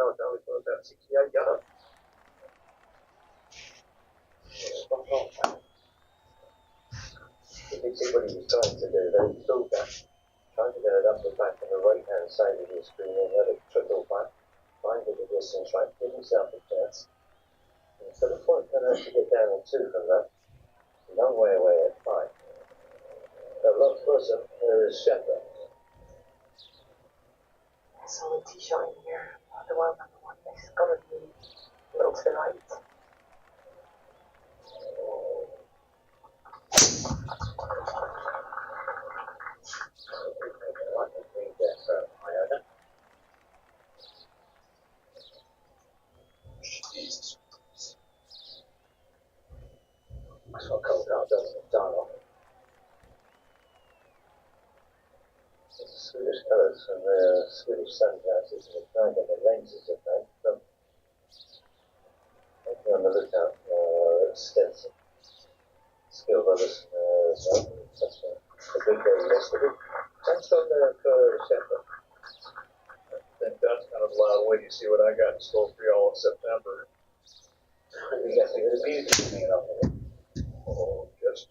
yards, only for about 68 yards. Spot on, man. You can see what he was trying to do there. He thought that, trying to get it up the back on the right-hand side of your screen and let it trickle back, find the distance, right, give himself a chance. Instead of point, going to get down in 2 from that. Long way away at 5. A lot closer, there is Shepherd. Solid tee shot in here. The wild number 1. This has got to be a little to the right. Jesus. That's what comes out, doesn't it? Darn. It's Swedish colours from the Swedish sunglasses and the dragon, the lenses of that. So, be on the lookout for Stetson. Skill brothers as well. That's a big day yesterday. Thanks on there for Shepherd. I think that's kind of a loud way. You see what I got in store for y'all in September. You guys think the music coming up there? Oh, just.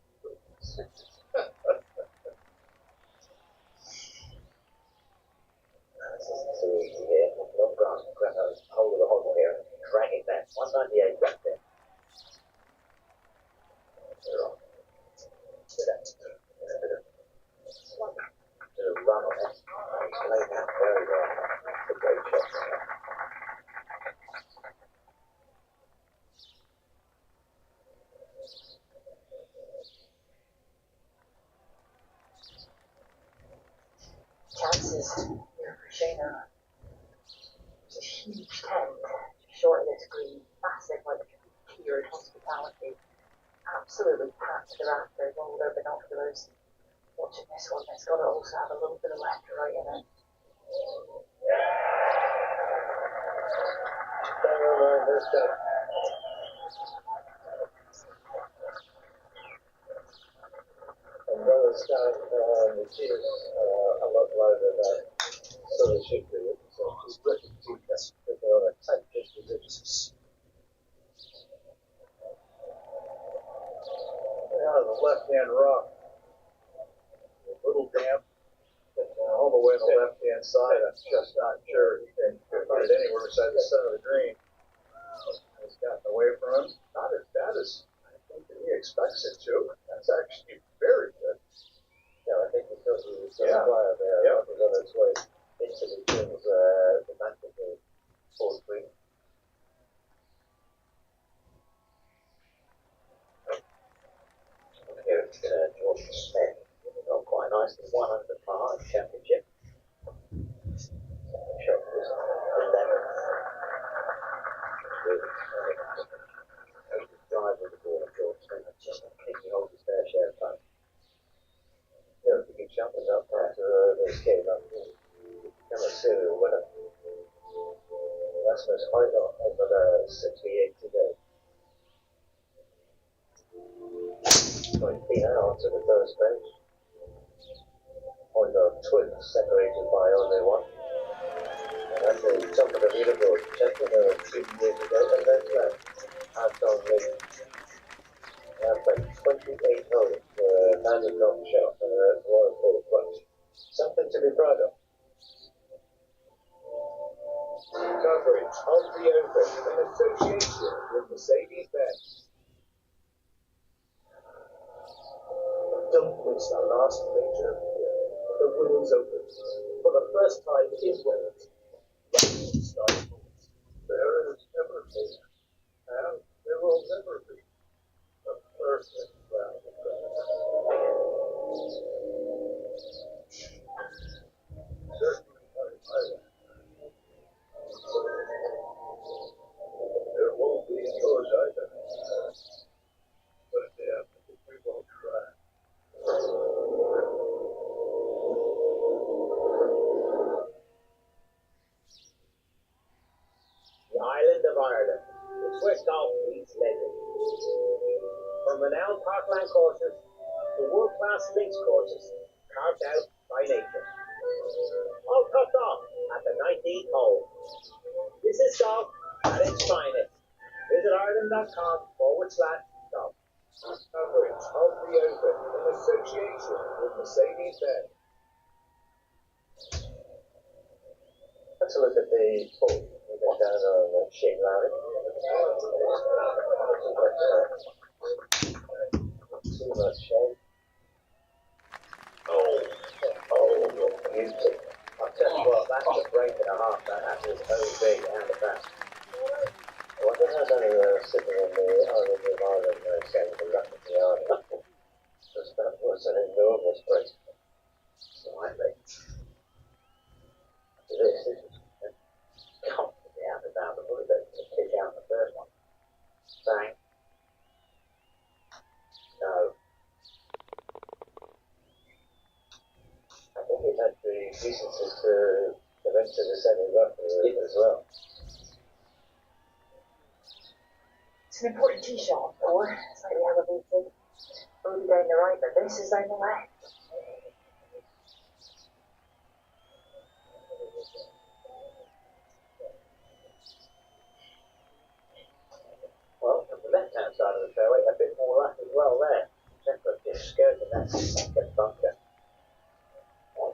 So easy here. Long grass and grab hold of the hobble here and drag it back. 198 back there. They're on. Bit of run on it. He's laid out very well. It's a great shot. Chances here for Shayna. It's a huge tent, short of this green, massive, like tiered hospitality. Absolutely packed to the rafters, all their binoculars. Watching this one, it's got to also have a little bit of left and right in it. And brother Scott, the cheers a lot louder than so they should do. So just looking to that's on a tight position. Out of the left-hand rock, a little damp, all the way on the left-hand side. I'm just not sure he can find it anywhere beside the center of the green. It's gotten away from him. Not as bad as I think that he expects it to. That's actually very good. Yeah, I think because he was so fire there, it was on its way into the king's, the back of the fourth green. Here it's George Smith. Got quite nicely, 100 par in the championship. Shot was 11th. Drive with the ball of George Smith. Just think he holds his fair share of time. Yeah, if you can jump us up after this game, become a serial winner. Rasmus Højgaard over the 68 today. 20 feet out to the first bench. Højgaard twins separated by only 1. And at the top of the leaderboard, checking 2 years ago, and then left. Anton Lee. Now played 28 holes for a magic golf shot and a Royal Portrush. Something to be proud of. Coverage of the Open in association with Mercedes-Benz. Don't miss the last major of the year, the Women's Open. For the first time in Wales, there is never been, and there will never be, a perfect round of golf. Certainly not in Ireland. There won't be in yours either. But damn, we won't try. The island of Ireland, it's where golf meets legend. From renowned parkland courses to world-class links courses carved out by nature. All topped off at the 19th hole. This This is golf at its finest. Visit Ireland.com/golf. Coverage of the Open in association with Mercedes-Benz. Let's look at the pool. We've been down on the sheet rally. Too much shade. Oh, beauty. I'll tell you what, that's a break and a half. That is OB and a back. Well, I think I was only sitting in the island of Ireland saying the luck of the island. That was an enormous break. Slightly. This is comfortably out of bounds. I probably better to kick out the first one. Bang. No. I think it had the decency to eventually the semi-rough as well. It's an important tee shot, or slightly elevated. Bogey down the right, but this is down the left. Well, on the left-hand side of the fairway, a bit more rough as well there. Shepard just skirting that second bunker.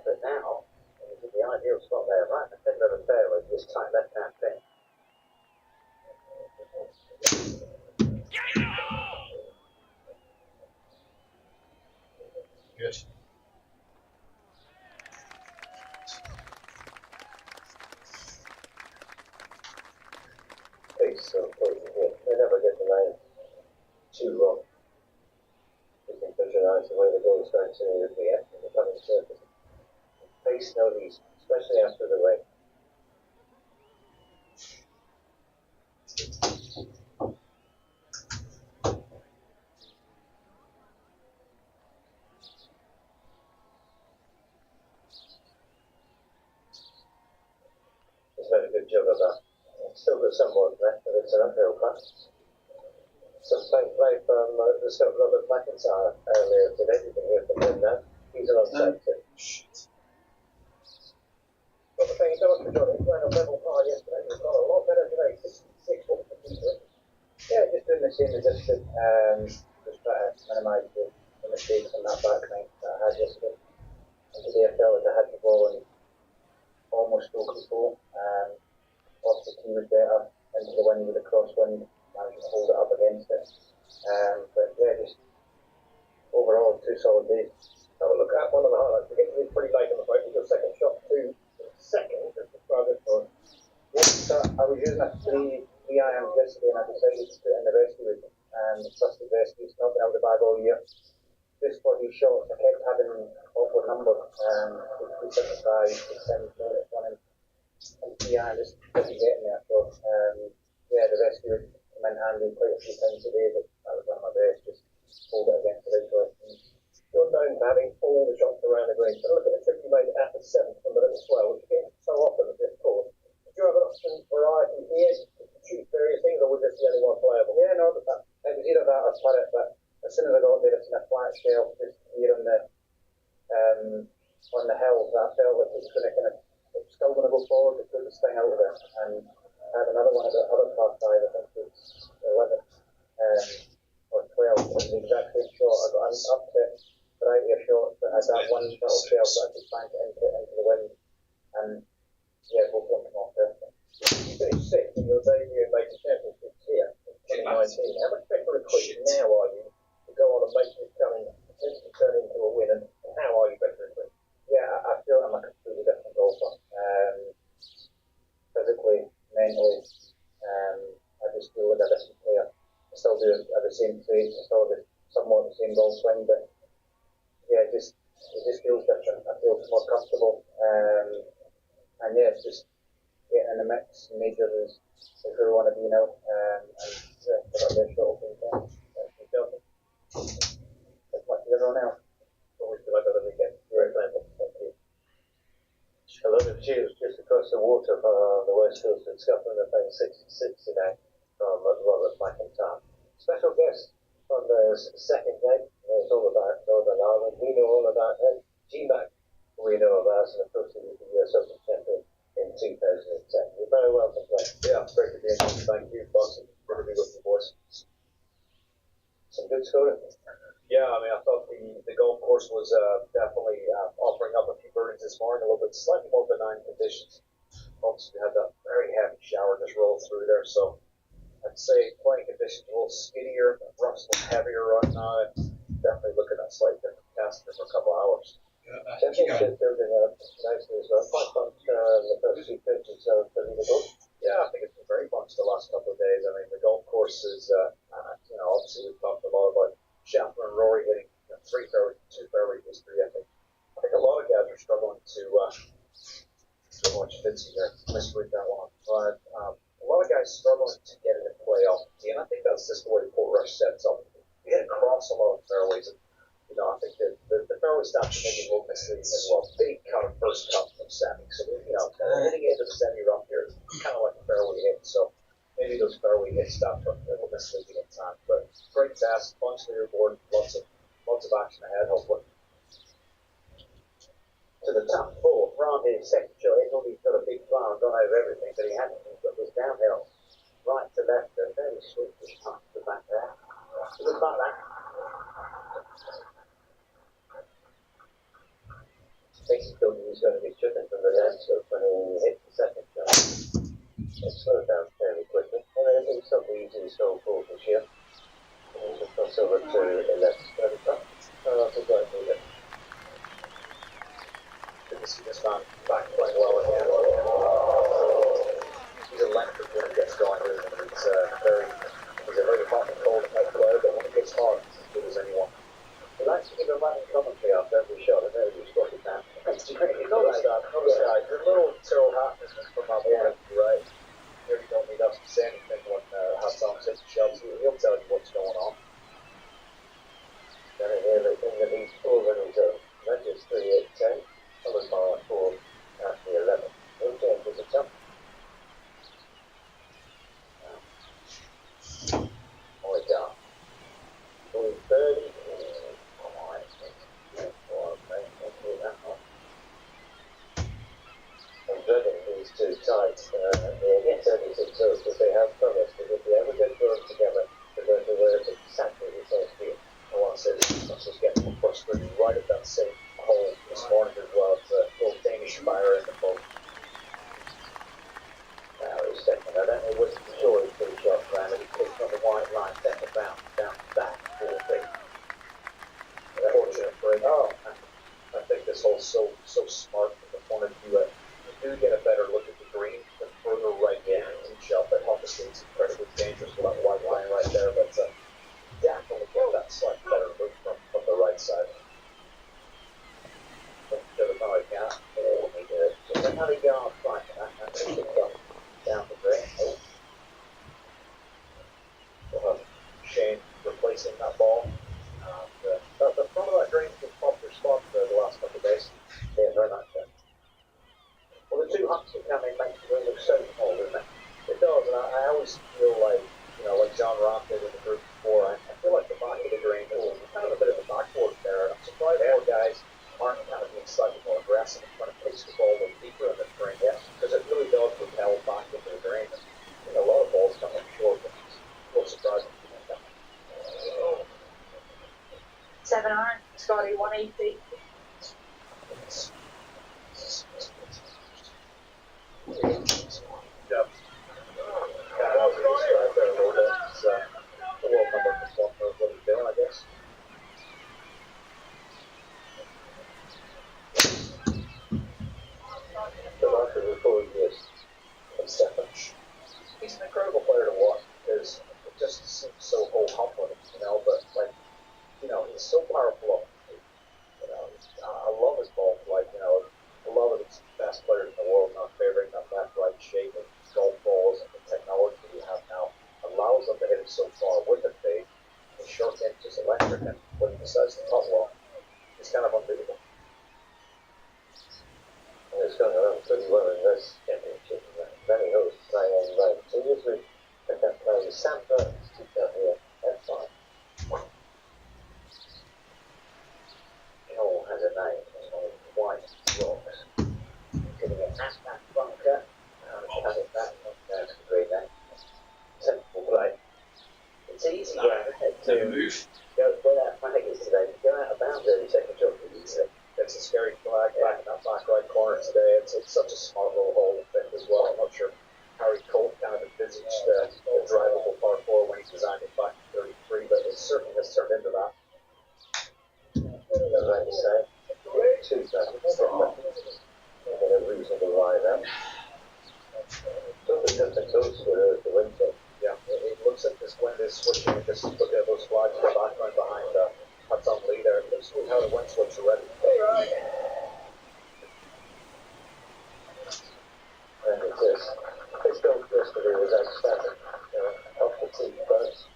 But now, it's the ideal spot there, right in the middle of the fairway, this tight left-hand pin. Good. Pace so important here. They never get the lane too wrong. You can visualize the way the ball is going to react in the coming surface. Pace no easy, especially after the rain. He's made a good job of that. Still got some work left, but it's an uphill putt. Some faint play from the Scott Robert McIntyre earlier today. You can hear from him now. He's an onside too. Well, thank you so much for joining. We ran a level par yesterday. We've got a lot better today. 66 for the people. Yeah, just doing the same just to just try to minimise the mistakes on that back nine that I had yesterday. And today I felt like I had the ball and almost broke the ball. Lost the tee was better into the wind with a crosswind, managed to hold it up against it. But yeah, just overall 2 solid days. Have a look at one of the highlights. We're getting pretty late on the break. Your second shot to second, just describe it for us. Yeah, so I was using a three irons yesterday and I decided to put in the rescue with it. Trusted rescue, it's not been out of the bag all year. Just for these shots, I kept having awkward numbers. 375, 670 minutes running. And I just couldn't get in there. So, yeah, the rescue came in handy quite a few times today, but that was one of my best. Just hold it against the right way. You're known for having all the shots around the green. So look at the trip you made at the 7th from the little swell, which you get so often at this course. Did you have an option variety here to choose various things, or was this the only one playable? Yeah, no, but it was either that or putt it, but as soon as I got there, it's in a flat shell just here on the hill. That felt like it was going to kind of. It's still going to go forward to put this thing out of it. And I had another one at the other par 5, I think it was 11 or 12. It was the exact same shot. I got up to variety of shots, but I had that one little shell that I could find into the wind. And yeah, both of them came off there. You finished 6th in your debut and making championships here in 2019. How much better equipped now are you to go on and make this coming potentially turn into a win? And how are you better equipped? Yeah, I feel I'm a completely different golfer. Physically, mentally, I just feel like a different player. I still do have the same traits, I still have somewhat the same golf swing, but yeah, it just feels different. I feel more comfortable. And yeah, it's just getting in the mix. Majors is where we want to be now. And yeah, I've got a short open time. As much as everyone else. Always feel like other weekend. You're excited. Thank you. A lot of Jews just across the water from the west coast of Scotland are playing 66 today from Robert McIntyre. Special guest on the second game. It's all about Northern Ireland. We know all about him. G-Mac, we know about us, and of course he was the US Open champion in 2010. You're very welcome, play. Yeah, it's great to be in. Thank you, Buster. Good to be with you, boys. Some good scoring. Yeah, I mean, I thought the golf course was definitely offering up a few birdies this morning, a little bit slightly more benign conditions. Obviously, we had that very heavy shower just roll through there, so I'd say playing conditions a little skinnier, rough's a little heavier right now, and definitely looking at slightly different cast for a couple of hours. Championship building up nicely as well. Quite fun the first few pitches of the leaderboard. Yeah, I think it's been very much the last couple of days. I mean, the golf course is, obviously we've talked a lot about Scheffler and Rory hitting 3 fairway, 2 fairway history. I think a lot of guys are struggling to, so much Fitzy there, misread that one. But a lot of guys struggling to get in the playoff. And I think that's just the way the Portrush sets up. We hit across a lot of fairways. And, I think that the fairway stops maybe a little misleading as well. Big cut of first cut from semi. So, hitting into the semi rough here is kind of like a fairway hit. So maybe those fairway hits stop a little misleading at times. But great test, bunch leaderboard, lots of action ahead, hopefully. To the top 4, Ron his second choice. He's got a big flower gone over everything, but he hasn't. He's got this downhill, right to left, a very sweetish touch to the back there. Good luck, that. I think he's going to be chipping from the left, so when he hits the second shot, it slows down fairly quickly. And then it's something easy to go for this year. And he's cross over to the left, 30 top. So I think I need it. Good to see this man back playing well again. He's electric when he gets going, isn't he? He's a very hot and cold type player, but when he gets hard, he's as good as anyone. He likes to give a running commentary after every shot. I know he's got it down. Notice that. Your little Tyrrell Hatton from my boy, right? Here you don't need us to say anything when Hassan says shots. He'll tell you what's going on. Then in the lead 4 runners zone, that is 38-10. Others are 4 after 11. No change with the jump. Oh my God. Going 30. I'm dreading these two sides. They get 36 holes because they have promised that if we ever get thrown together, they're going to wear exactly the same gear. I want to say this must just get frustrated right at that same hole this morning as well. It's a little Danish fire in the boat. Now he's second. I don't know what's the sure he's pretty shot around it. He kicks on the white line, second bounce, down back, 4 feet. Fortunate for him. I think this hole's so smart from the point of view that you do get a better look at the green the further right you inch up. But obviously it's incredibly dangerous with that white line right there, but definitely get that slightly better look from the right side. Another yard right, down the green. We'll have Shane replacing that ball. The front of that green's been popular spot for the last couple of days. Yeah, very much so. Well, the 2 humps that come in make the green look so small, doesn't it? It does, and I always feel like, like John Roth did in the group before, I feel like the back of the green is kind of a bit of a backboard there, and I'm surprised more guys aren't kind of being slightly more aggressive and trying to pitch the ball a little deeper in the green, because it really does propel back into the green. And a lot of balls come up short, which is a little surprising. 7 iron, Scotty, 180. Yeah. The world number one knows what he's doing, I guess. The doctor was 4 years from Stefan. He's an incredible player to watch because it just seems so humbling, but he's so powerful. I love his ball flight, a lot of these best players in the world not favoring that left-right shape of golf balls and the technology we have now allows them to hit it so far with the fade. The short end is electric, and when he decides to cut well, it's kind of unbeatable. And it's going around pretty well in this championship. Many hosts playing on right. So usually pick up playing Sanford, keep that here, that's fine. Cole has a name on white rocks. Getting it at that bunker, cut it back, not down to the green. to go where that flag is today. Go out of bounds every second jump. It's a scary flag back in that back right corner today. It's such a smart little hole thing as well. I'm not sure Harry Colt kind of envisaged the drivable par 4 when he designed it back in '33, but it certainly has turned into that. Like you say, two seconds strong. And a reasonable ride out. Something different goes for the winter. Yeah, it looks like this wind is switching. Just look at those flags in the background behind that's on lead there. Let's see how the wind switch already. And it's this. This goal yesterday was outstanding. Off the tee first.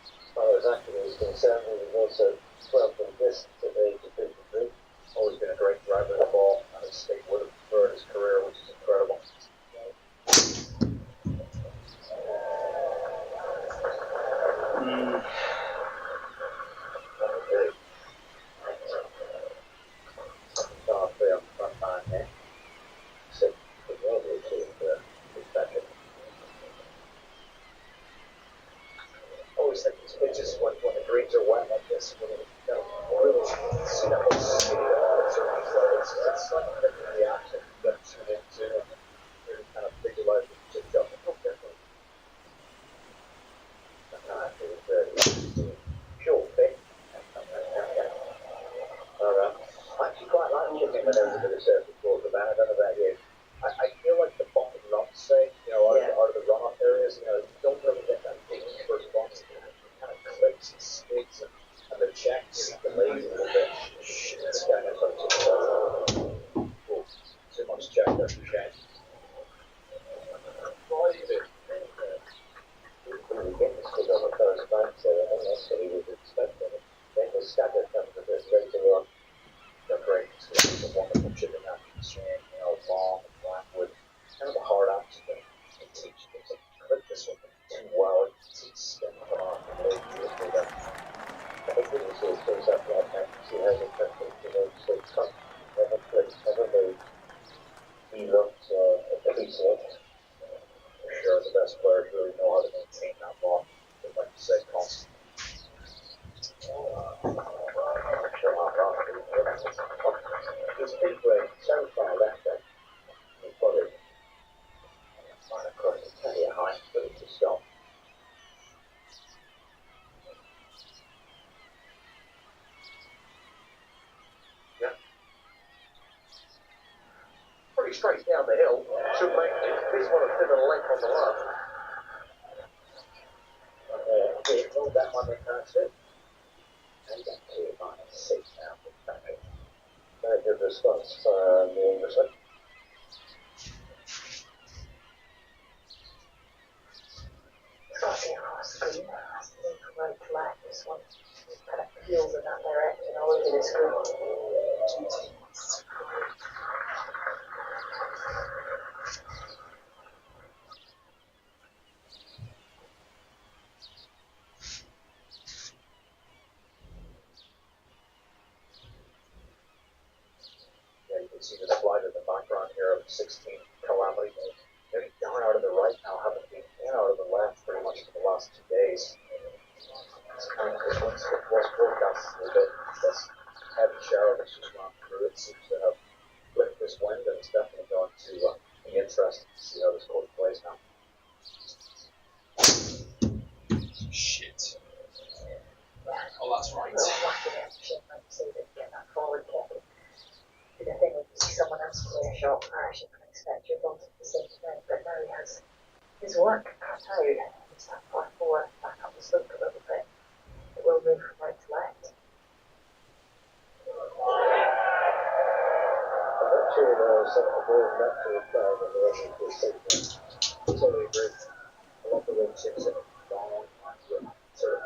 As far as accuracy is concerned, he was also 12 from distance at the age of 53. Always been a great driver of the ball, and has stayed with him throughout his career, which is incredible. Always think these pitches when the greens are wet like this, when you really see that whole speed it's like a different reaction you got to tune into and really kind of visualize the pitch up a little different. Sure fit. I actually quite like chipping when there's a bit of surface ball for that. I don't know about you. I feel like the bottom runs, say, out of the runoff areas, you don't really get that big first bounce. It kind of clicks and sticks, and the checks delays a little bit. Shit, this guy knows how to do that. Too much check there for Shane. What do you do? Really get this kid on the first bounce there. I think that's what he was expecting. Then the stagger comes a bit later on. They're great. It's a wonderful chipping action swing, long and blackwood. Kind of a hard action thing. It teaches you to clip this one too well. It's spin off and really beautifully there. I think when you see it goes up like that, you see how the technique so tough. Never clips, never moves. He looks a piece of it. For sure, the best players really know how to maintain that ball. They like to say constant. This big break, so far left there. He's got it right across the carrier height, but it's a stop. Yeah. Pretty straight down the hill. Should make this one a thinner length on the left. Hold that one in that's it. And get to -6 now. Very good response for the Englishman. Crossing across the green, has to move from right to left. This one kind of peels in that direction all over the screen. Yeah, you can see the slide in the background here of 16 Calamity. Nearly down out of the right now, haven't been in out of the left pretty much for the last 2 days. It's kind of this wind was forecast a little bit. This heavy shower that's just gone through it seems to have flipped this wind, and it's definitely going to be interesting to see how this course plays now. Shit. Oh, that's right. Get that forward kick. The thing when you see someone else play a shot first, you can expect you're both at the same thing, but now he has his work cut out. It's that par 4 back up the slope a little bit. It will move from right to left. I'm not sure the ball not to reply when the rest of the statement. Totally agree. I love the way chips it long and sort of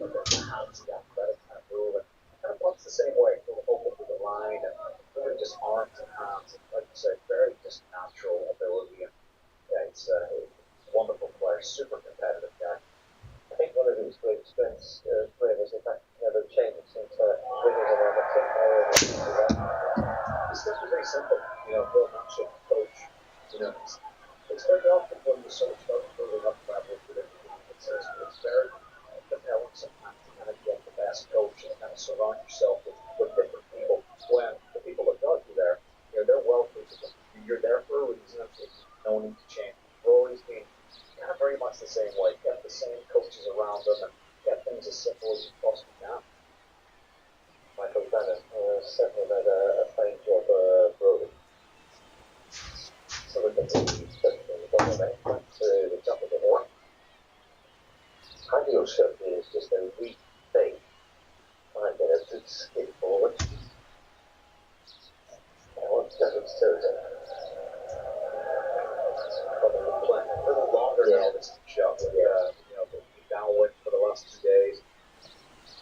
like a hands the athletic kind of move, and kind of walks the same way, open to the line, and really just arms and hands, and like you said, very just natural ability, and yeah, he's a wonderful player, super competitive guy. I think one of his great strengths, Graham, is the fact he never changed since winning an amateur. His stuff is very simple, Bill Manchin, coach, it's very often when you sort of start moving up levels with it, it's very, I want some best coach and kind of surround yourself with different people. When the people that got you there, they're well capable. You're there for a reason. It's no need to change. We've always been kind of very much the same way. Kept the same coaches around them and kept things as simple as you possibly can. Michael Bennett certainly made a fine job broading. So look at the section in the bottom right, back to the top of the hill. Ideal shot is just a weak thing. Might get a good skip forward. And what doesn't serve it? Probably playing a little longer now this shot. But downwind for the last 2 days.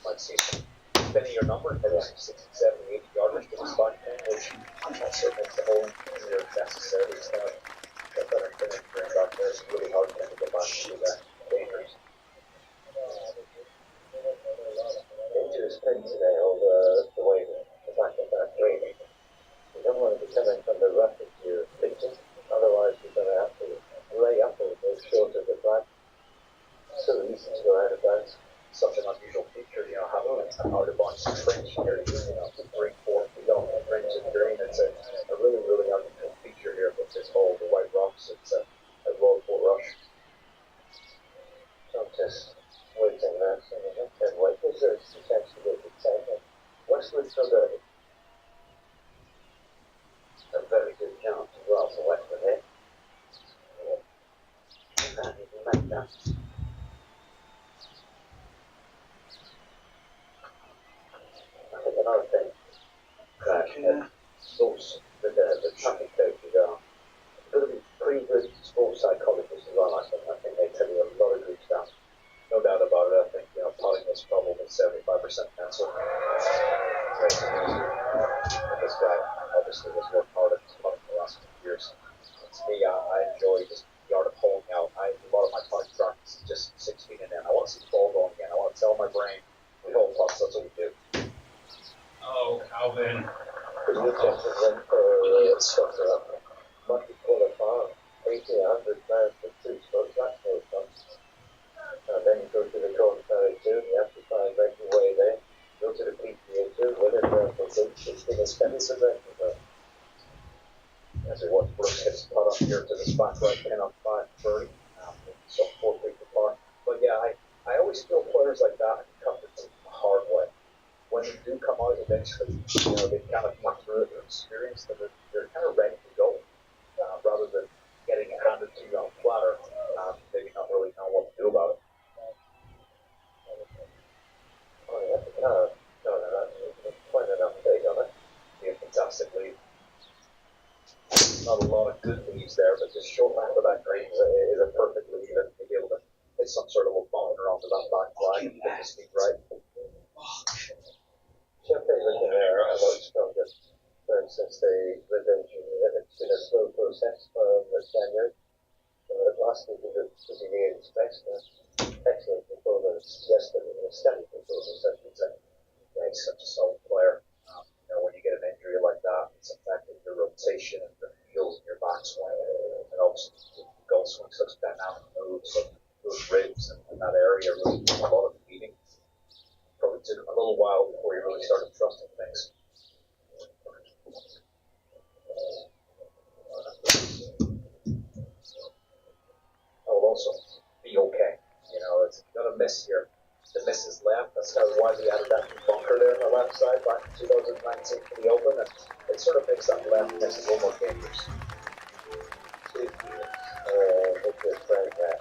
Might see some spinning your number, maybe some 60, 70, 80 yarders to the spot thing, which also makes the whole easier necessary. It's not a better spinning green back there. It's really hard to get back to that dangerous. Dangerous spin today over the way the back of that green. You don't want to be coming from the rough if you're pitching, otherwise you're going to have to lay up a little short of the flag. So easy to go out of bounds. Such an unusual feature, having an out of bounds fringe here, 3, 4 feet off the fringe of the green. It's a really, really unusual feature here with this hole, the white rocks. It's a road Portrush. Not just waiting there, so the next 10 waiters are essentially the same. Westwood so dirty. A very good chance as well for Westwood here. And he can make that. I think another thing, sports, the traffic coaches are going to be pretty good sports psychologists as well, I think. I think they tell you a lot of good stuff. No doubt about it. I think, putting is probably 75% pencil. This guy obviously has worked hard at his putting the last few years. To me, I enjoy just the art of holding out. A lot of my putting practice is just 6 feet in. I want to see the ball going again. I want to tell my brain, we hold putts, that's what we do. Oh, Calvin. Because you just went for soccer up. Must be pulled apart. 80, 100 pounds for 2 strokes, that's no fun. And then you go to the Corn Ferry 2, you have to try and make your way there. Go to the PPA 2, win it for good, 16 expensive there. As we watch Brooks hit his putt up here to the spot right 10 on 5 birdie. So 4 feet apart. But yeah, I always feel players like that come to the hard way. When they do come out eventually, they've kind of gone through it, they're experienced, and they're kind of ready to go. Rather than getting it handed to you on a platter, maybe not really know what to do about it. Oh, yeah, no, that's quite enough take on it. Be a fantastic lead. Not a lot of good leads there, but just short length of that green is a perfect lead, and to be able to hit some sort of a bouncer onto that back flag and get the speed right. Champagne's looking a lot stronger. For instance, the redemption, it's been a slow process from January. So last week was a year its best. Excellent performance yesterday, a steady performance, I should say. Yeah, he's such a solid player. When you get an injury like that, it's affecting your rotation and your heels and your backswing, and obviously the golf swing, such dynamic moves, so those ribs and that area really took a lot of beating. Probably took him a little while before he really started trusting things. I will also be okay. It's gonna miss here. The miss is left. That's kind of why we added that bunker there on the left side back in 2019 for the Open, and it sort of makes that left miss a little more dangerous. With your friend there.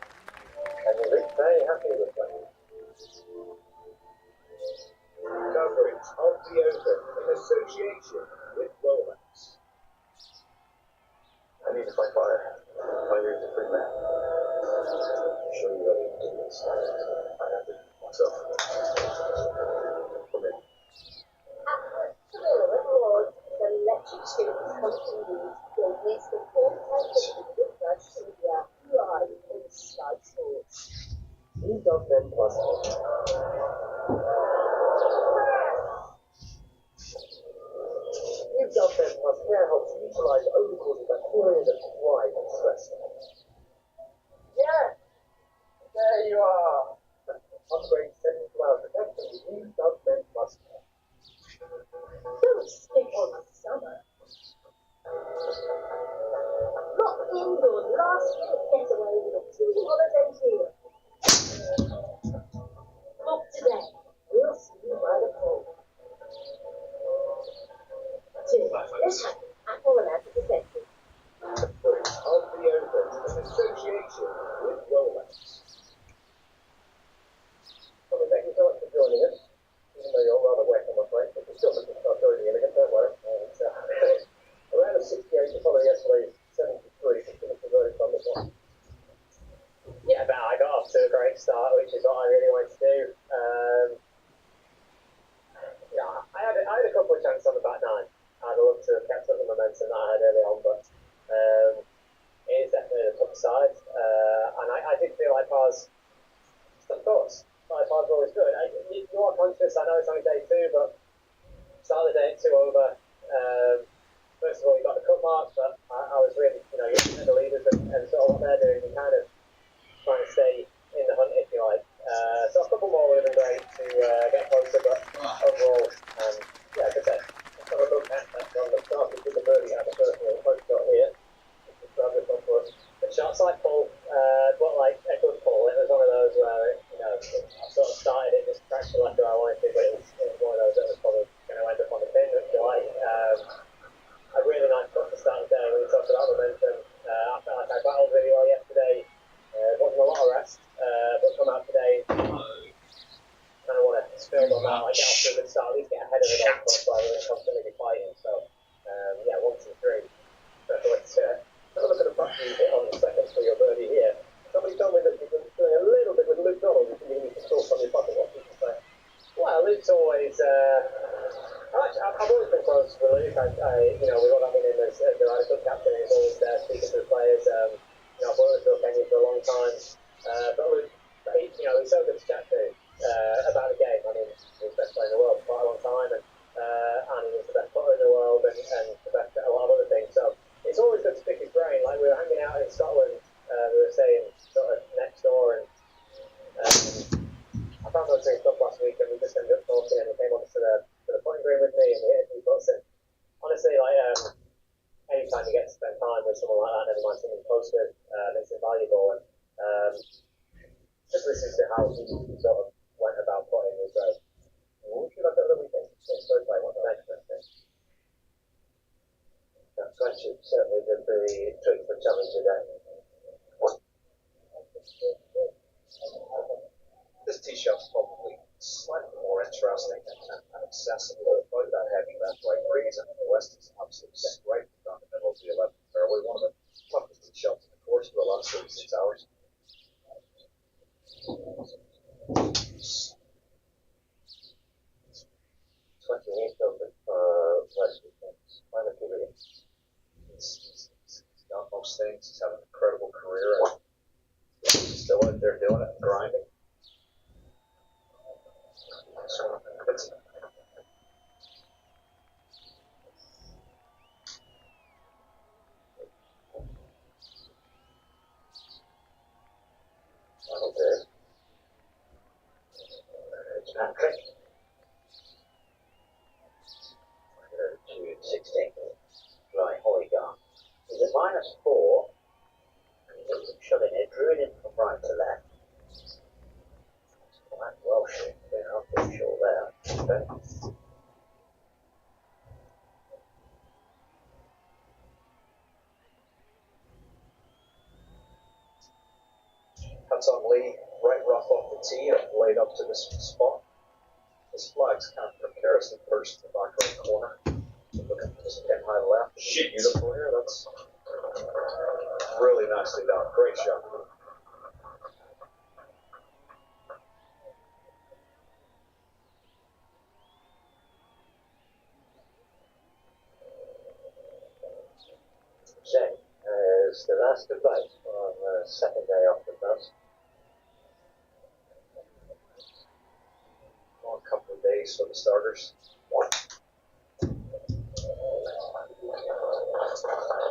And you look very happy with that. Coverage of the Open in association with Rolex. I need to fight fire. Fire is a free man. I'm sure you're ready to do this. I have to do myself. Come in. The electric students continues business with Portrush Media live on Sky Sports. New Dog Men Plus. New Dog Men Plus Care helps neutralize overcausing bacteria that thrive in stress. Yeah! There you are! Upgrade 72 hours protection with New Dog Men indoor last-minute getaway with a 2-holiday here. Book today. We'll see you by the pool. 2. Let's have Apple and anticonceptive. 3. Of the Open in association with Rolex. Well, thank you so much for joining us. Even though you're rather wet, I'm afraid, but you're still looking quite joining in again, don't worry. Around a 68 to follow yesterday's 73, just going to convert on this one. Yeah, but I got off to a great start, which is what I really wanted to do. I had a couple of chances on the back nine. I'd love to have kept up the momentum that I had early on, but it is definitely the tough side. And I did feel like I was, of course, like I was always good. You are conscious, I know it's only day 2, but start the day at 2 over. First of all, you got the cut mark, but I was really, you're looking at the leaders and sort of what they're doing, you're kind of trying to stay in the hunt, if you like. So a couple more would have been great to get closer, but overall, yeah, as I said, let's have a look at that one that started with the birdie out of the first one. We've got here. The shot side pull, but like a good pull. It was one of those where, I sort of started it just crashed the left where I wanted to, but it was one of those that was probably going to end up on the pin, if you like. A really nice putt to start the day when you talk about momentum. I felt like I battled really well yesterday. Wasn't a lot of rest, but come out today, kind of want to spill on that, like get off to a good start, at least get ahead of the golf course rather than constantly be fighting. So, yeah, 1, 2, 3. So let's have a look at the putt you hit on the second for your birdie here. Somebody told me that you've been doing a little bit with Luke Donald. You think you need to talk on your putting. What do you say? Well, Luke's always, I've always been close with Luke. With what I've been in as the Ryder Cup captain, he's always there speaking to the players. I've worked with Kenny for a long time. But Luke, he's so good to chat to about the game. I mean, he was the best player in the world for quite a long time, and he was the best putter in the world and the best at a lot of other things. So it's always good to pick his brain. Like we were hanging out in Scotland, we were staying sort of next door, and I found those things stuff last week, and we just ended up talking, and he came on to the putting green with me, and we hit a few putts. And honestly, anytime you get to spend time with someone like that, never mind someone close with, it's invaluable. And just listening to how he sort of went about putting was great. What would you like over the weekend? So play what's the next thing? Friendship certainly did the trick for challenge today. This tee shot's probably slightly more interesting and accessible. About that heavy left right breeze, and the west is absolutely right down the middle of the 11th fairway. One of the toughest tee shots in the course for the last 36 hours. 28th over West Weekends. Why not give it in? He's done most things. He's had an incredible career, and he's still out there doing it and grinding. So it's Okay. It's Patrick. June 16th. Right, Hollygar. He's at -4. And he looks at shoving it, drew it in from right to left. Quite well shot. I'm pretty sure there. Okay. Cuts on Lee, right rough off the tee and laid up to this spot. His flag's kind of precariously perched in the back right corner. Looking for this pin high left. Shit. Beautiful here. That's really nicely done. Great shot. Zach is the last goodbye on the second day off the bus. Well, a couple of days for the starters. I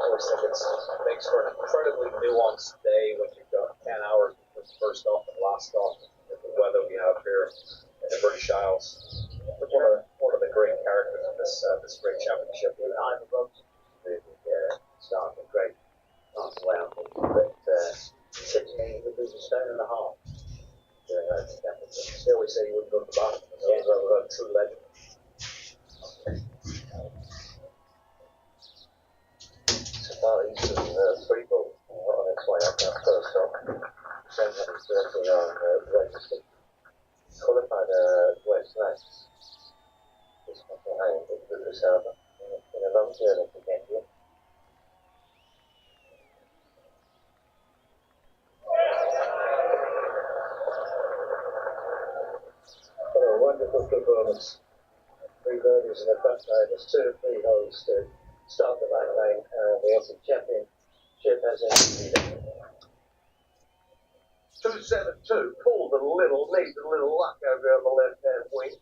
always think it makes for an incredibly nuanced day when you've got 10 hours between first off and last off. With the weather we have here in the British Isles. One of the great characters of this great championship. I'm above the start of great That's the way I think. But he said to me he would lose a stone and a half during that championship. They always say you wouldn't go to the bottom. Yeah, we're a true legend. So far, he's been three balls on its way up that first stop. 730 on registered. Qualified West Nights. This fucking home with Portrush Harbour. It's been a long journey to get here. Oh, a wonderful performance. 3 birdies in the front nine. There's 2 or 3 holes to start the back nine. The Open Championship has ended. 272. Pulled a little, needs a little luck over on the left hand wing.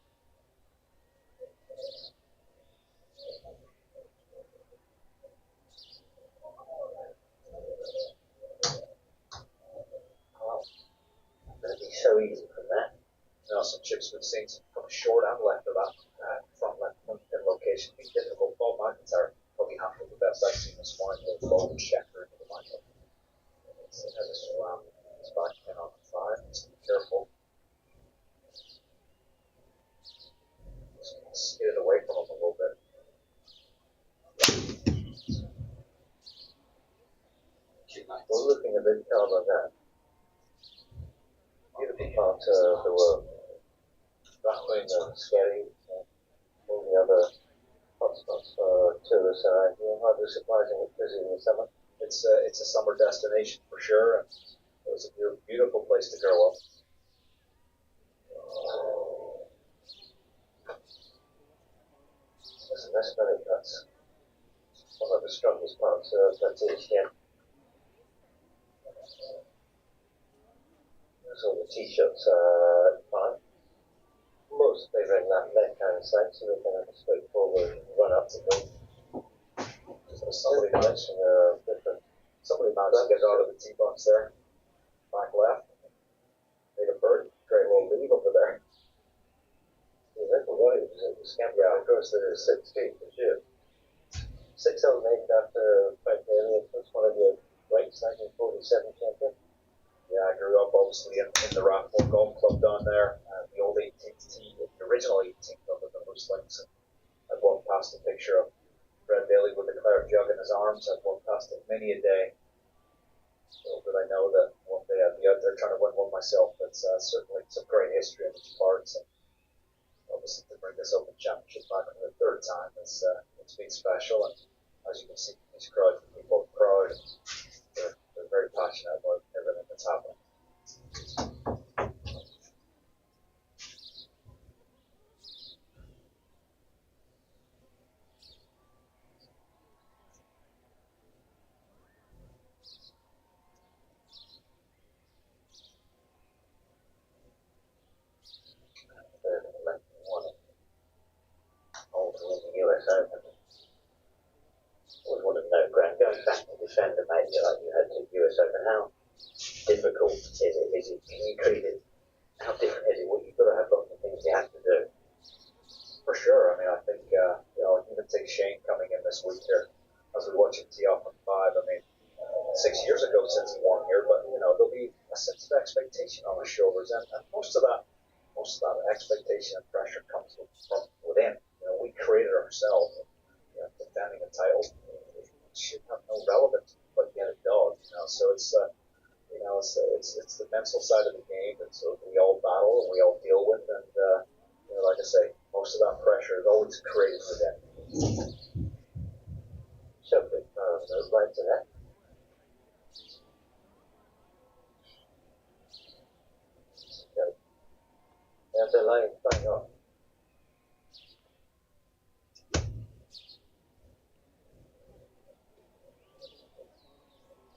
Oh, going to be so easy from that. Now some chips we've seen from short and left of that front left in location. Be difficult. Bob McIntyre probably half of the best I've seen this morning. With Bob and Schechter into the lineup. It has a slam. It's back in on the 5. Just be careful. Just get it away from him a little bit. We're looking a bit calmer now. Beautiful part of the world. Rattling and scary, all the other hotspots for tourists around here. Hardly surprising it's busy in the summer. It's a summer destination for sure. And it was a beautiful place to grow up. Listen, that's very cuts. One of the strongest parts of British, yeah. So the t-shirts are fine. Most they ring that left-hand side, so they can have a straightforward run up the green. Somebody managed Different. to get out of the tee box there. Back left. Made a bird. Great little lead over there. The little guy was scampering across the 6 feet for sure. 6 holes named after Frank Elliott, was one of the great 1947 champion. Yeah, I grew up obviously in the Rathmore Golf Club down there. The old 18th tee, the original 18th club with the loose links. And I've walked past a picture of Fred Daly with the claret jug in his arms. I've walked past it many a day. Little did I know that one day I'd be out there trying to win one myself. It's certainly some great history in these parts. And obviously to bring this Open Championship back for the 3rd time, it's been special. And as you can see, these crowds, people are proud. They're very passionate about everything that's happening. All to win the US Open. Always wanted to know, Graham, going back to defend a major like you had to US Open, how difficult is it? Can you treat it? How different is it? Well, you've got to have lots of things you have to do. For sure. I mean, I think, even take Shane coming in this week here, as we watch him tee off on 5. I mean, 6 years ago since he won here, but, there'll be a sense of expectation on his shoulders. And most of that expectation and pressure comes from within. We created ourselves. Defending a title should have no relevance, but yet it does. So it's the mental side of the game that we all battle and we all deal with, and like I say, most of that pressure is always created within. So good, right to that. There's a line going on.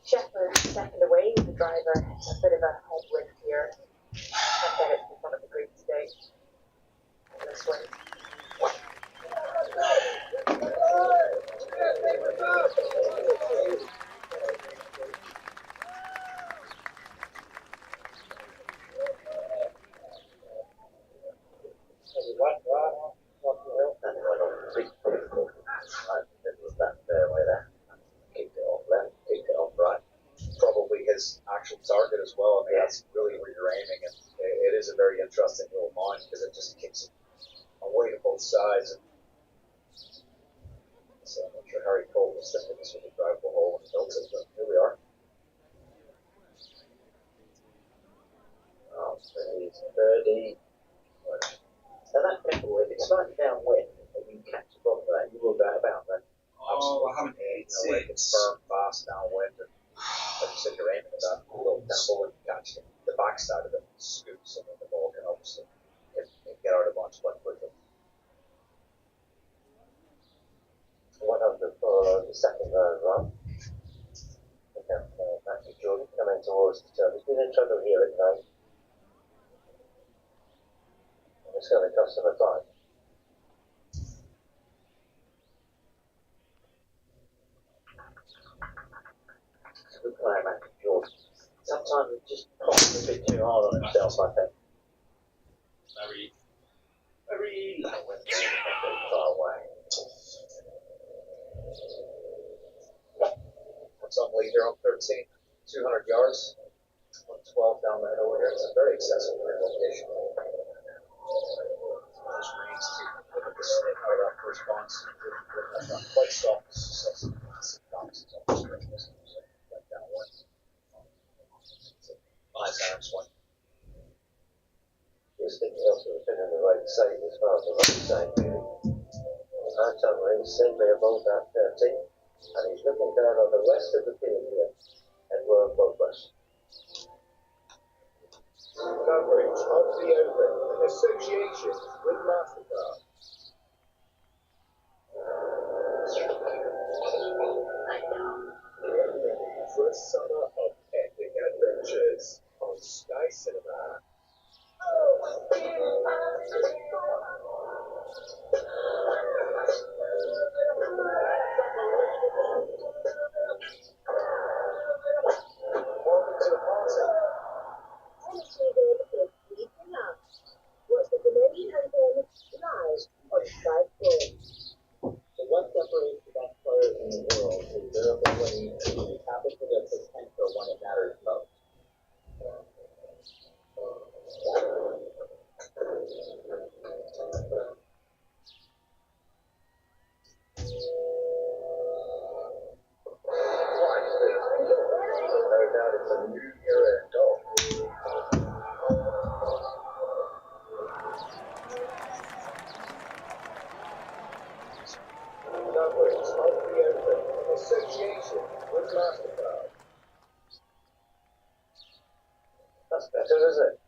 Shepherd second away with the driver. A bit of a headwind here. Can't get it in front of the green today. This one. That fairway there. Kicked it off left, kicked it off right. actual target as well. I mean, that's really where you're aiming, and it is a very interesting little mine because it just kicks away to both sides. So I'm not sure Harry Cole was thinking this was a drivable hole when he built it, but here we are. Oh, it's birdie. And that pebble, if it's slightly downwind and you catch the bottom of that, you will go about that. Oh, I haven't You know, where it gets firm, fast downwind, and like you said, you're aiming at that little pebble and you catch the backside of it, scoops, and then the ball can obviously get out of bounds quite quickly. 100 for the second run. Okay, Matthew Jordan coming towards the turn. He's been in trouble here at night. And it's going to cost him a time. It's a good player, Matthew Jordan. Sometimes he just pops a bit too hard on himself, I think. Very That went very far away. What's on lead here on 13, 200 yards, 12 down the hill here. It's a very accessible location. Those greens too. Look at the snip out of that first bounce. That's not quite soft. It's just some massive bounces on the screen. Went down one. Nice arm swing. Just thinking else would have been in the right side as far as the right side, really. I'm telling he's simply above that 13, and he's looking down on the rest of the field here at World Portrush. Coverage of the Open in association with MasterCard. For a summer of epic adventures on Sky Cinema. Welcome to the party. So what separates the best players in the world is their ability to tap into their potential when it matters most. No doubt it's a new era in golf. Coverage of the Open in association with MasterCard. That's better, isn't it?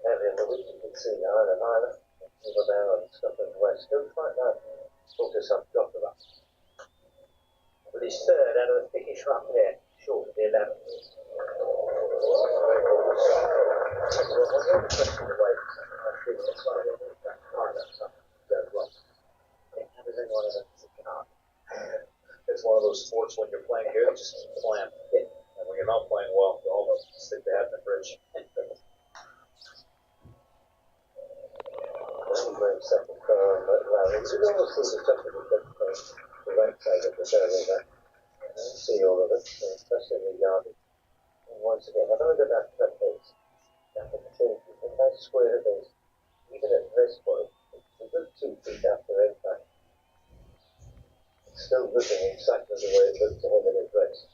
Earlier in the week you can see Isle of Ireland, over there on Scotland West Coast right now. Focus on top of that. But he's third out of the thickish rough there, short of the 11th. Well, when you're the question away from something, I think it's one of the things that kind of something goes wrong. How does anyone ever think it up? It's one of those sports when you're playing good, just keep playing. And when you're not playing well, you almost stick the head in the fridge. Great second round. It's almost as a tough of the right side of the fairway there. See all of it, especially in the yard. And once again, have a look at that cut pace. That can change. You think how square it is. Even at this point, it's a good 2 feet after impact. It's still looking exactly the way it looked to him in his race.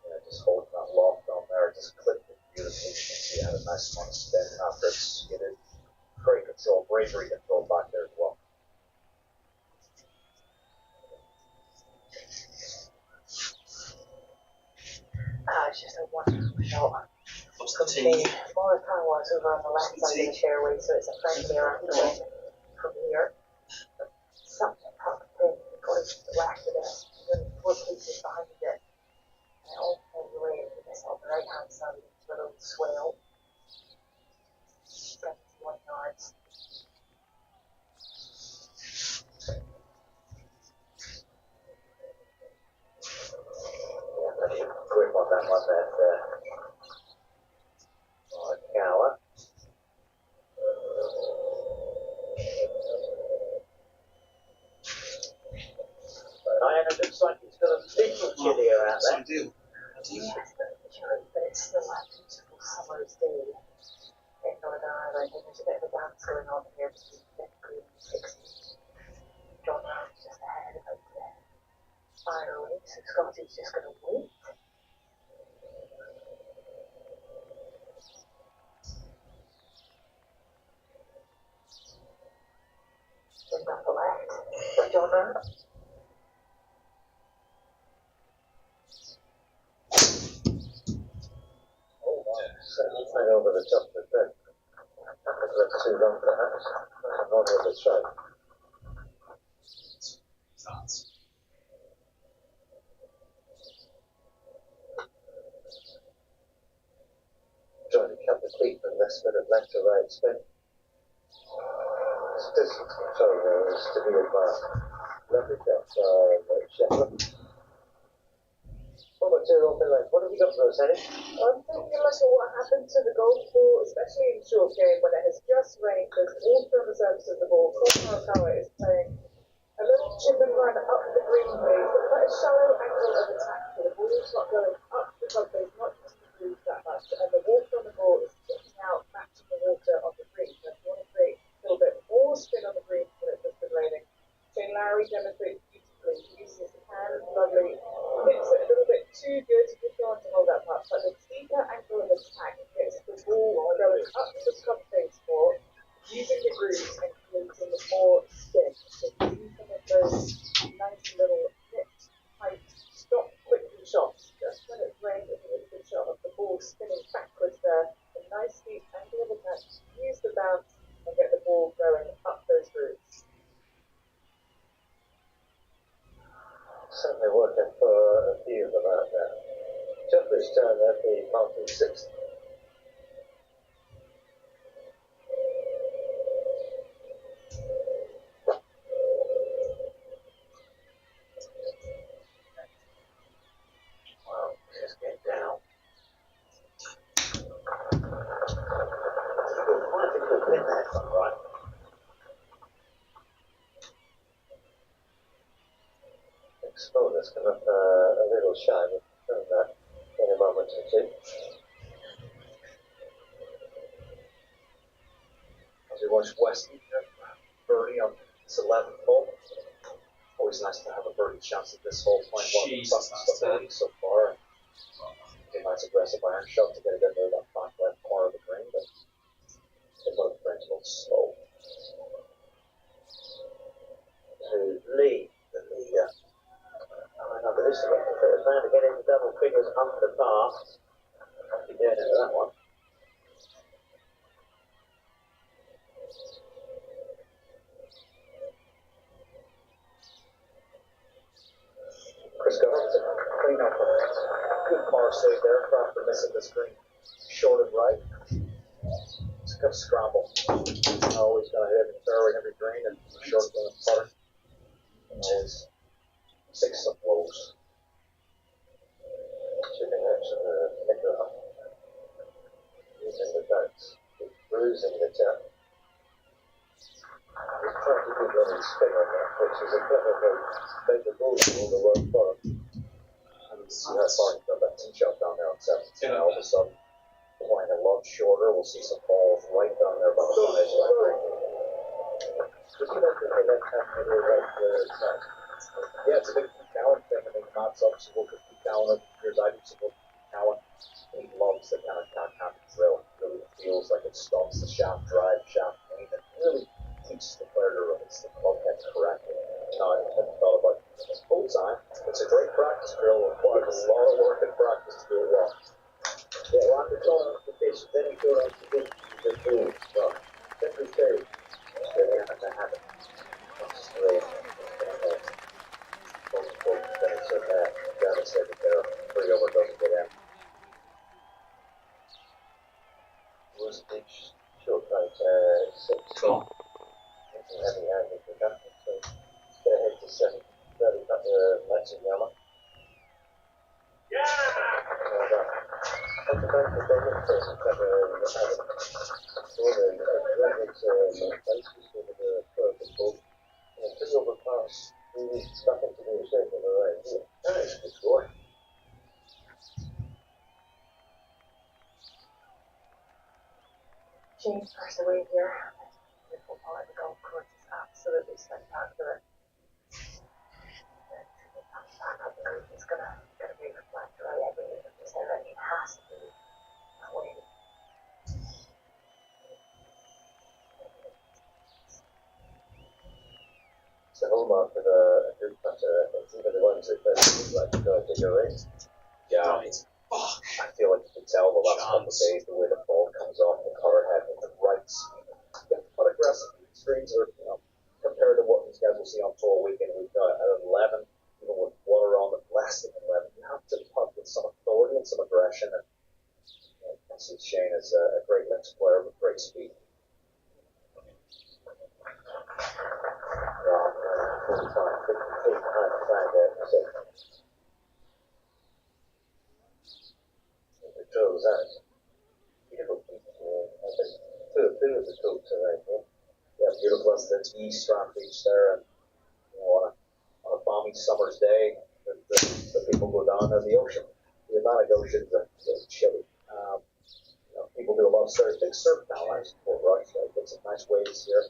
Yeah, just holding that loft on there, just clipped it beautifully. You can see it had a nice amount of spin after it skidded. Great control, bravery control back there as well. It's just a wonderful shot. What's the From team? Morikawa's over on the left side of the fairway, so it's a friendly afternoon from here. Such a tough pin because the left of it, and 4 pieces behind it, and it all falls away into this on the right hand side of this little swale. 71 yards. Yeah, pretty grip on that one there. Morikawa. But it looks like he's got a little chillier out there. Ideal. Just the but it's still a beautiful summer's day in Northern Ireland, and there's a bit of a dance going on here between 50 and 60. John Ryan's just ahead about to fire away, so Scotty's just going to wait. Bring down the left for John Ryan. Certainly played over the top of the bed. That was left too long perhaps. That's a model of the strike. Trying to cut the cleat with less bit of left to right spin. Distance control there is to be advised. Lovely cut by Sheffield. What about open length? What have you got for us, Eddie? I'm thinking like what happened to the golf ball, especially in short game when it has just rained, there's water on the surface of the ball. Colin Morikawa is playing a little chip and run up the green base, but quite a shallow angle of attack, so the ball's not going up the club base, not just the green that much, and the water on the ball is sticking out, matching the water on the green. So if you want to create a little bit more spin on the green when it's just been raining, Shane Lowry demonstrates beautifully. He uses his hands, lovely, hits it a little bit too good to just go on to hold that putt, but the steeper angle of attack gets the ball going up the club face more, using the grooves and creating more spin. So you see some of those nice little nipped, tight, stop quickly shots. Just when it's rained, it's a really good shot of the ball spinning backwards there. A nice deep angle of attack. Use the bounce and get the ball going up those grooves. Certainly working for a few of them out there. Took this turn at the party sixth. Wow, just get down. Quite a good win there, if I'm right. Exponent's come up a little shy. We'll confirm that in a moment or two. As we watch Weston birdie on his 11th hole. Always nice to have a birdie chance at this hole. Playing one of the toughest of the so far. A nice aggressive iron shot to get it into that back left corner of the green, but one of the greens a little slow. To lead the leader. Oh, but this is the first man to get into double figures under par. I'll be doing it with that one. Chris Governor to clean up a good par save there after missing the screen short and right. It's a good scramble. Always got to hit every fairway and every green and short and putter. And always six some blows. Chipping out to the middle up. Using the boats. Bruising the tip. He's trying to keep running spin on that, which is a clever move. Made the ball all the way forward. And see how far he got that tee shot down there on 17. All of a sudden, playing a lot shorter. We'll see some balls right down there by the finish line. Did you mention the left hand middle right side? Yeah, it's a big Pete Cowan thing. I mean, Matt's obviously worked with Pete Cowan over the years. I do some work with Pete Cowan. He loves the kind of happy drill. It really feels like it stomps the shaft drive, shaft main, and really teaches the player to release the club head correctly. I hadn't thought about it full time. It's a great practice drill. It requires a lot of work and practice to do it well. Yeah, one to go on the pitch, then you go on to the pool. Well, every day, they have to have it. Not just the way multiple finish in there. Devastated there. 3 over doesn't get out. It was a big short right, 6. Come on. It's a heavy handed production, so let's get ahead to 7. 30 back to Matson Yama. Yeah! Well done. That's a very good day for us. Clever basis with the perfect ball. And 3 over pass, really stuck into the shape of the right here. That is a good score. Shane first away here. The football at the golf course is absolutely spectacular. Back up the roof is gonna be reflected right every minute of this area. It has to be that way. It's the hallmark of a good putter. It's even the ones that don't like to go and dig a ring. Yeah. Fuck. I feel like you can tell the last couple of days the way the ball comes off the cover head with the right speed. Yeah, quite aggressive. These greens are, compared to what these guys will see on tour weekend, we've got at 11, even with water on it, less than 11. You have to putt with some authority and some aggression. And I see Shane as a great links player with great speed. Goes out. Beautiful beach. I think two of the coats are right here. Yeah, beautiful. That's the East Strand Beach there, and on a balmy summer's day, the people go down to the ocean. The Atlantic Ocean's chilly. People do a lot of surf. Big surf now, actually, Portrush. I get some nice waves here.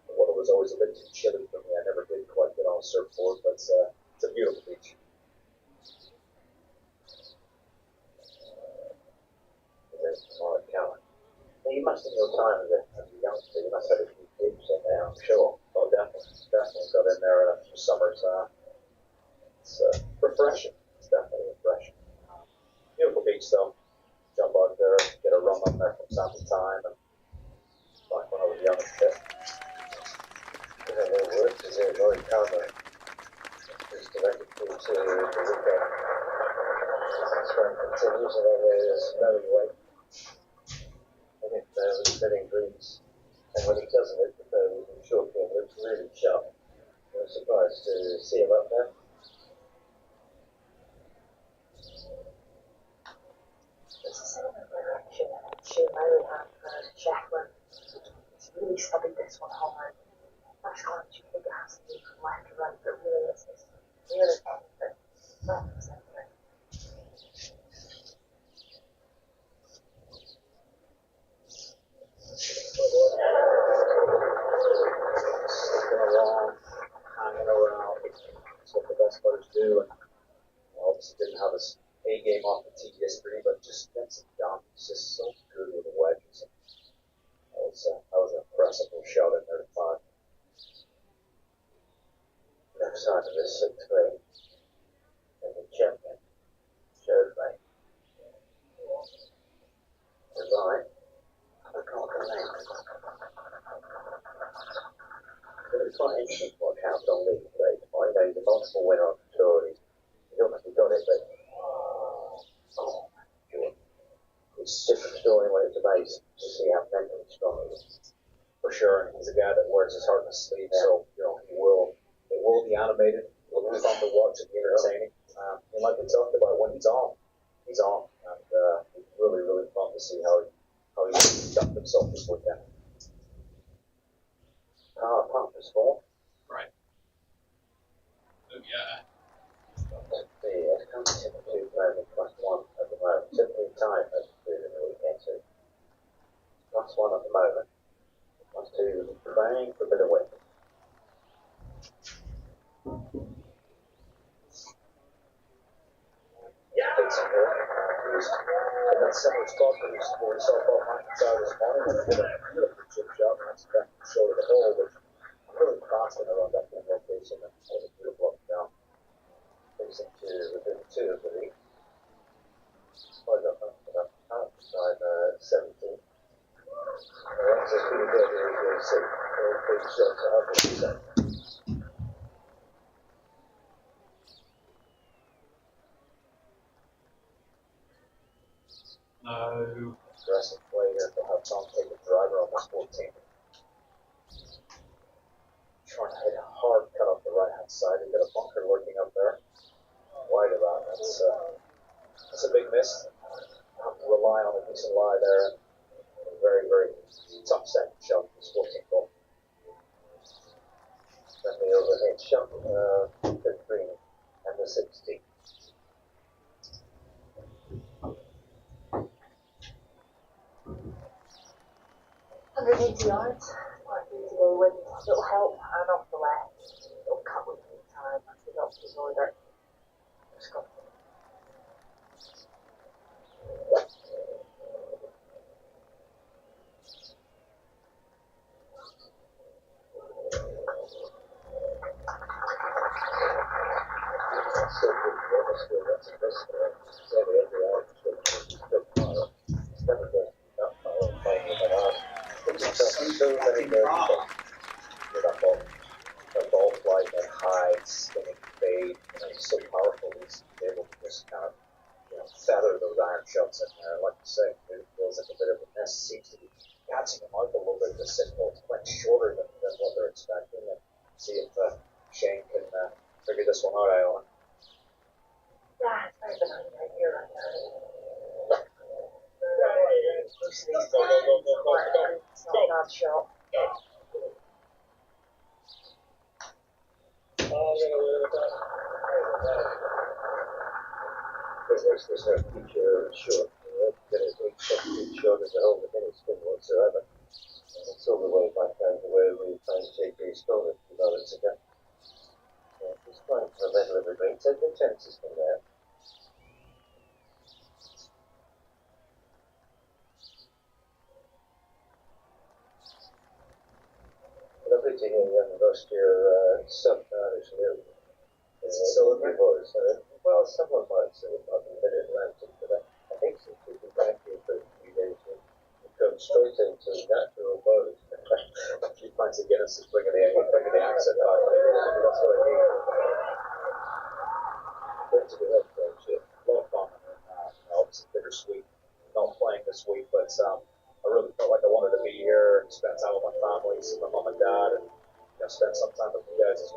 The water was always a bit too chilly for me. I never did quite get on a surfboard, but it's a beautiful beach. You must have your time as a youngster. You must have a few dips in there, I'm sure. Oh, definitely got in there in a few summers. It's refreshing. It's definitely refreshing. Beautiful beach, though. Jump out there, get a run on there from time to time. And back when I was young and fit. The work is very common. Just directed through to the weekend. Strand continues, and then there's another way. I think he's hitting greens, and when he doesn't hit the short game, looks really sharp. I was surprised to see him up there. It's a similar direction that Shane Lowry had for Shetland. He's really studied this one hard. First glance, you think it has to be from left to right, but really it's really anything. Nothing's anything. Sticking along, hanging around. That's what the best players do. And obviously didn't have his A game off the tee yesterday, but just gets it done. He's just so good with the wedges. That was an impressive shot in there to find. Next time to this 6th grade, and the champion showed me. Resign. I can't connect. It's quite interesting what happened on League today. I know he's a multiple winner on the tour. He's obviously got it, but it's a different story when it's amazing to see how mentally strong he is. For sure, and he's a guy that wears his heart on his sleeve, so it will be animated. It'll be fun to watch and be entertaining. And like we talked about, when he's on, and it's really, really fun to see how he conducted himself this weekend. Pump is full. Right. Oh, yeah. It's come typically playing +1 at the moment. Typically time as we do in the weekend, so +1 at the moment. +2 playing for a bit of wind. Yeah. Takes him here. He's in that similar spot where he scored himself off McIntyre this morning and did a beautiful chip shot and that's back to the shoulder of the hole, which really fast in around that kind of location and was a beautiful up and down. Takes him to within 2 of the lead. Quite up outside 17. That's just pretty good. Here's 6 big shots at 100%. No. Aggressive play here to have Tom take the driver on this 14. Trying to hit a hard cut off the right hand side. He got a bunker lurking up there. Wide of that. That's a big miss. Have to rely on a decent lie there. A very, very tough second shot from this 14 ball. Then the overhead shot, the green and the 16. 180 yards, quite easy day wind, little help, and off the left, little cut with me time, that's the doctor's order. Just got So good, still, that's a best every hour, it's never going that far, playing with an arm. It's just so many nerves with that ball. The ball flight, that high, spinning fade, it's so powerful, he's able to just kind of, feather those iron shots in there. Like you say, it feels like a bit of a mess. Seems to be catching him out a little bit. The signal is quite shorter than what they're expecting. And see if Shane can figure this one out, Alan. yeah, it's very benign right here right now. Most of these days, it's not a bad shot. There's no future short. There is no short as a whole, but then it's good whatsoever. It's all the way back down to where we try and take these stories a few moments ago. Just trying to prevent everybody. Take the chances from there. Lovely to hear you haven't lost your sub-Irish live. So your voice. Well, someone might say I've been Mid-Atlantic, but I think since we've been back here for a few days, we've come straight into natural mode. You fancy Guinness is bringing the accent out. That's what I mean. Great to be here, friendship. A lot of fun. Obviously bittersweet not playing this week, but I really felt like I wanted to be here and spend time with my family, see my mom and dad, and spend some time with you guys as well.